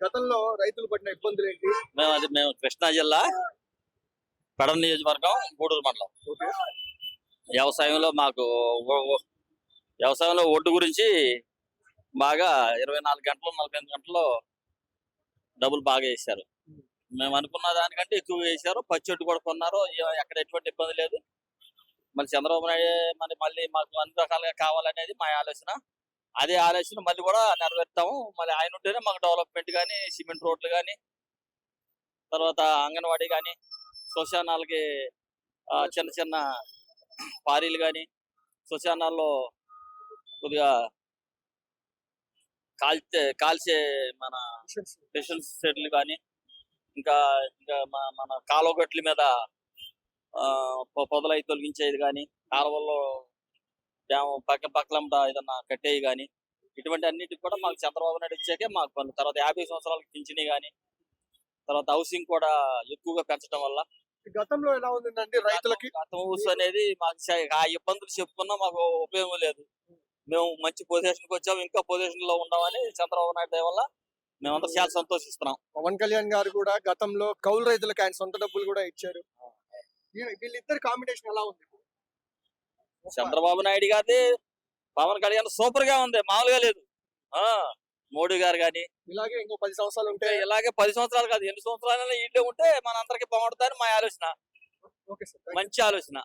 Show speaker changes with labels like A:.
A: గతంలో రైతులు పడిన ఇబ్బందులు ఏంటి?
B: మేము కృష్ణా జిల్లా పెడన నియోజకవర్గం గూడూరు మండలం. వ్యవసాయంలో మాకు వ్యవసాయంలో ఒడ్డు గురించి బాగా 24 గంటలు 48 గంటల్లో డబ్బులు బాగా వేశారు. మేము అనుకున్న దానికంటే ఎక్కువ వేశారు. పచ్చొట్టు కూడా కొన్నారు. ఎక్కడ ఎటువంటి ఇబ్బంది లేదు. మళ్ళీ చంద్రబాబు నాయుడు మళ్ళీ మాకు అన్ని రకాలుగా కావాలనేది మా ఆలోచన. అదే ఆలోచన మళ్ళీ కూడా నెరవేర్తాము. మళ్ళీ ఆయన ఉంటేనే మాకు డెవలప్మెంట్ కానీ, సిమెంట్ రోడ్లు కానీ, తర్వాత అంగన్వాడీ కానీ, శ్మశానాలకి చిన్న చిన్న పారీలు కానీ, శ్మశానాల్లో కొద్దిగా కాల్చే మన స్పెషల్ సెట్లు కానీ, ఇంకా ఇంకా మన కాలువగట్ల మీద పొదలై తొలగించేది కానీ, కాలువల్లో డ్యామ్ పక్కన ఏదన్నా కట్టేవి కానీ, ఇటువంటి అన్నిటికి కూడా మాకు చంద్రబాబు నాయుడు వచ్చాకే మాకు పనులు. తర్వాత 50 సంవత్సరాలకు పింఛని కానీ, తర్వాత హౌసింగ్ కూడా ఎక్కువగా పెంచడం వల్ల
A: గతంలో ఎలా ఉందండి రైతులకి?
B: హౌస్ అనేది మాకు ఆ ఇబ్బందులు చెప్పుకున్నా మాకు ఉపయోగం లేదు. మేము మంచి పొజిషన్కి వచ్చాము, ఇంకా పొజిషన్ లో ఉన్నామని చంద్రబాబు నాయుడు దయ వల్ల మేమంతా చాలా సంతోషిస్తున్నాం.
A: పవన్ కళ్యాణ్ గారు కూడా గతంలో కౌలు రైతులకు ఆయన సొంత డబ్బులు కూడా ఇచ్చారు. వీళ్ళిద్దరు కాంబినేషన్ ఎలా ఉంది?
B: చంద్రబాబు నాయుడు గారి పవన్ కళ్యాణ్ సూపర్ గా ఉంది, మామూలుగా లేదు. మోడీ గారు కానీ
A: ఇలాగే ఇంకో 10 సంవత్సరాలు ఉంటే,
B: ఇలాగే 10 సంవత్సరాలు కాదు 8 సంవత్సరాలైనా ఇల్లే ఉంటే మన అందరికి బాగుంటుందని మా ఆలోచన.
A: ఓకే సార్,
B: మంచి ఆలోచన.